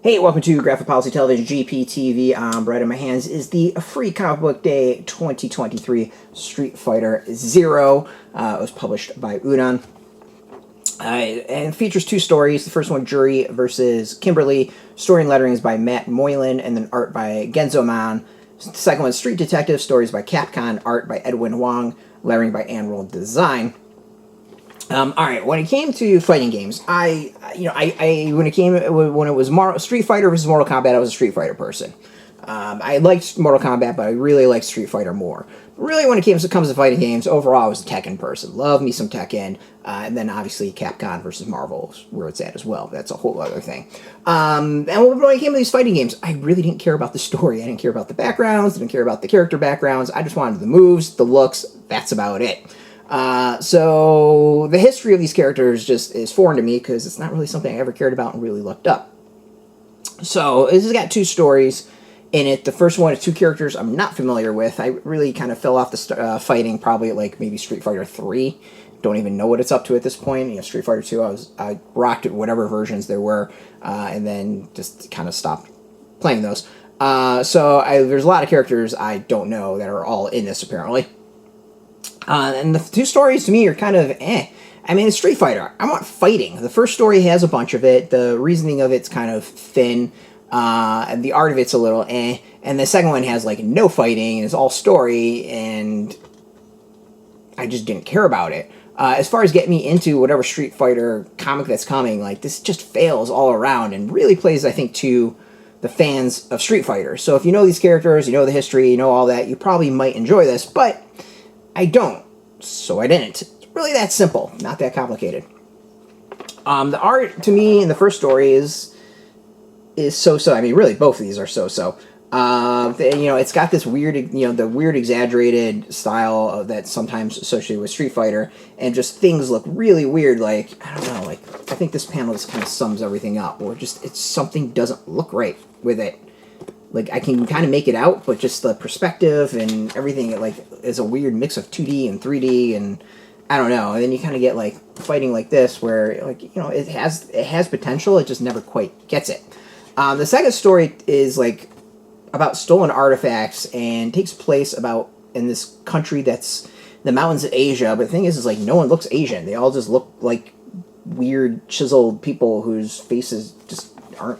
Hey, welcome to Graphic Policy Television, GPTV. Right in my hands is the Free Comic Book Day 2023 Street Fighter Zero. It was published by Udon. And features two stories. The first one, Juri versus Kimberly. Story and lettering is by Matt Moylan, and then art by Genzoman. The second one, Street Detective. Stories by Capcom. Art by Edwin Huang. Lettering by AndWorld Design. All right. When it came to fighting games, when it was Street Fighter versus Mortal Kombat, I was a Street Fighter person. I liked Mortal Kombat, but I really liked Street Fighter more. Really, when it comes to fighting games, overall, I was a Tekken person. Love me some Tekken, and then obviously Capcom versus Marvel is where it's at as well. That's a whole other thing. And when it came to these fighting games, I really didn't care about the story. I didn't care about the backgrounds. I didn't care about the character backgrounds. I just wanted the moves, the looks. That's about it. So the history of these characters just is foreign to me because it's not really something I ever cared about and really looked up. So this has got two stories in it. The first one is two characters I'm not familiar with. I really kind of fell off the fighting probably at like maybe Street Fighter 3. Don't even know what it's up to at this point. You know, Street Fighter 2, I rocked it whatever versions there were, and then just kind of stopped playing those. So there's a lot of characters I don't know that are all in this apparently. And the two stories to me are kind of eh. I mean, it's Street Fighter. I want fighting. The first story has a bunch of it. The reasoning of it's kind of thin. And the art of it's a little eh. And the second one has, like, no fighting. And it's all story. And I just didn't care about it. As far as getting me into whatever Street Fighter comic that's coming, like, this just fails all around. And really plays, I think, to the fans of Street Fighter. So if you know these characters, you know the history, you know all that, you probably might enjoy this. But I don't, so I didn't. It's really that simple, not that complicated. The art, to me, in the first story is so-so. I mean, really, both of these are so-so. It's got this weird, the weird exaggerated style that's sometimes associated with Street Fighter, and just things look really weird, like, I don't know, like, I think this panel just kind of sums everything up, or just, something doesn't look right with it. Like, I can kind of make it out, but just the perspective and everything, like, is a weird mix of 2D and 3D, and I don't know. And then you kind of get, like, fighting like this, where, like, it has potential, it just never quite gets it. The second story is, like, about stolen artifacts, and takes place in this country that's the mountains of Asia, but the thing is, like, no one looks Asian. They all just look like weird, chiseled people whose faces just aren't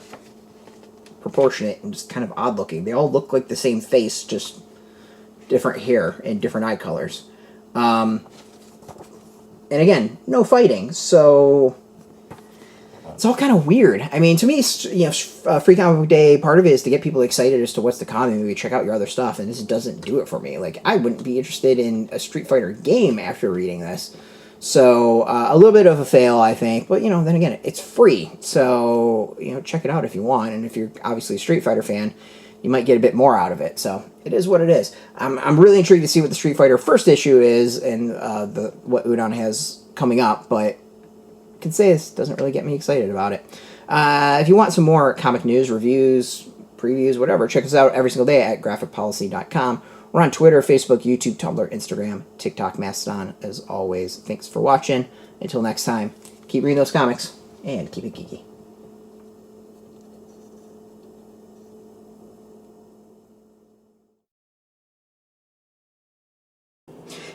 proportionate and just kind of odd looking. They all look like the same face, just different hair and different eye colors. And again, no fighting, so it's all kind of weird. I mean, to me, Free Comic Book Day, part of it is to get people excited as to what's to come and maybe check out your other stuff, and this doesn't do it for me. Like, I wouldn't be interested in a Street Fighter game after reading this. So, a little bit of a fail, I think. But, then again, it's free. So, check it out if you want. And if you're obviously a Street Fighter fan, you might get a bit more out of it. So, it is what it is. I'm really intrigued to see what the Street Fighter first issue is and what Udon has coming up. But I can say this doesn't really get me excited about it. If you want some more comic news, reviews, previews, whatever, check us out every single day at graphicpolicy.com. We're on Twitter, Facebook, YouTube, Tumblr, Instagram, TikTok, Mastodon. As always, thanks for watching. Until next time, keep reading those comics, and keep it geeky.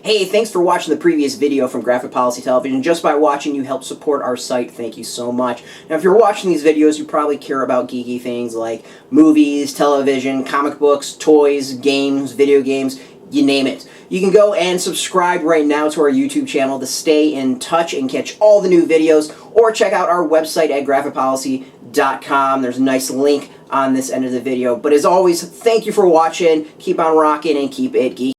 Hey, thanks for watching the previous video from Graphic Policy Television. Just by watching, you help support our site. Thank you so much. Now, if you're watching these videos, you probably care about geeky things like movies, television, comic books, toys, games, video games, you name it. You can go and subscribe right now to our YouTube channel to stay in touch and catch all the new videos, or check out our website at graphicpolicy.com. There's a nice link on this end of the video. But as always, thank you for watching. Keep on rocking and keep it geeky.